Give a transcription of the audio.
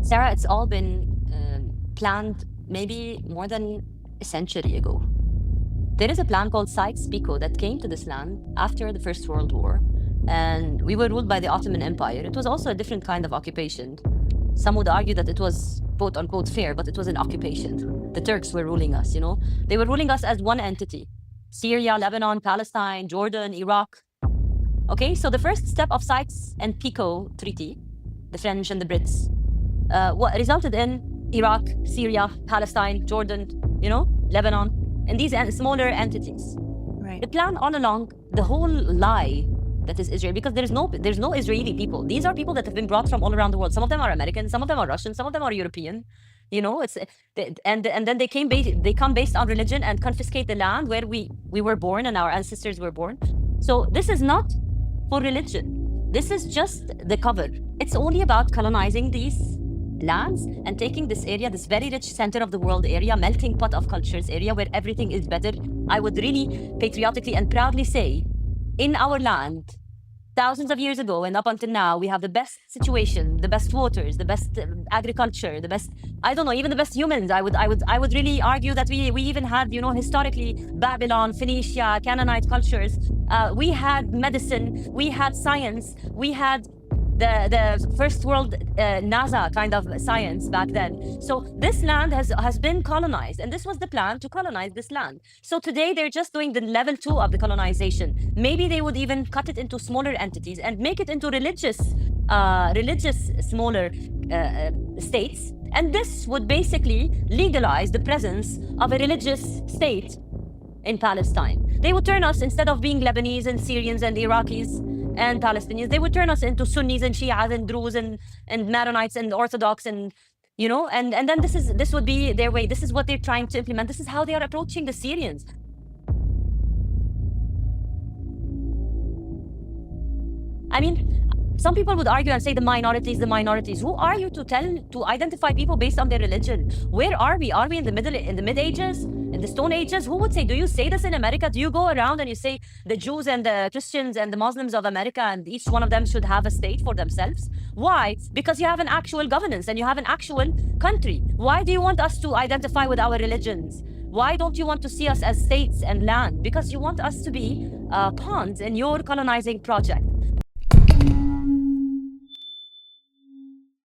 Sarah, it's all been planned maybe more than a century ago. There is a plan called Sykes-Picot that came to this land after the First World War, and we were ruled by the Ottoman Empire. It was also a different kind of occupation. Some would argue that it was quote unquote fair, but it was an occupation. The Turks were ruling us, you know? They were ruling us as one entity. Syria, Lebanon, Palestine, Jordan, Iraq. Okay, so the first step of Sykes and Picot Treaty, the French and the Brits, what resulted in Iraq, Syria, Palestine, Jordan, Lebanon, and these smaller entities. Right. The plan all along, the whole lie that is Israel, because there's no Israeli people. These are people that have been brought from all around the world. Some of them are American, some of them are Russian, some of them are European. And then they come based on religion and confiscate the land where we were born and our ancestors were born. So this is not for religion. This is just the cover. It's only about colonizing these lands and taking this area, this very rich center of the world area, melting pot of cultures area where everything is better. I would really patriotically and proudly say, in our land, thousands of years ago and up until now, we have the best situation, the best waters, the best agriculture, the best, I don't know, even the best humans. I would really argue that we even had, historically, Babylon, Phoenicia, Canaanite cultures. We had medicine, we had science, we had the first world NASA kind of science back then. So this land has been colonized, and this was the plan to colonize this land. So today they're just doing the level 2 of the colonization. Maybe they would even cut it into smaller entities and make it into religious smaller states. And this would basically legalize the presence of a religious state in Palestine. They would turn us, instead of being Lebanese and Syrians and Iraqis and Palestinians, they would turn us into Sunnis and Shias and Druze and Maronites and Orthodox and then this would be their way. This is what they're trying to implement. This is how they are approaching the Syrians. I mean, some people would argue and say the minorities. Who are you to identify people based on their religion? Where are we? Are we in the mid ages? In the Stone Ages? Who would say, do you say this in America? Do you go around and you say the Jews and the Christians and the Muslims of America and each one of them should have a state for themselves? Why? Because you have an actual governance and you have an actual country. Why do you want us to identify with our religions? Why don't you want to see us as states and land? Because you want us to be pawns in your colonizing project.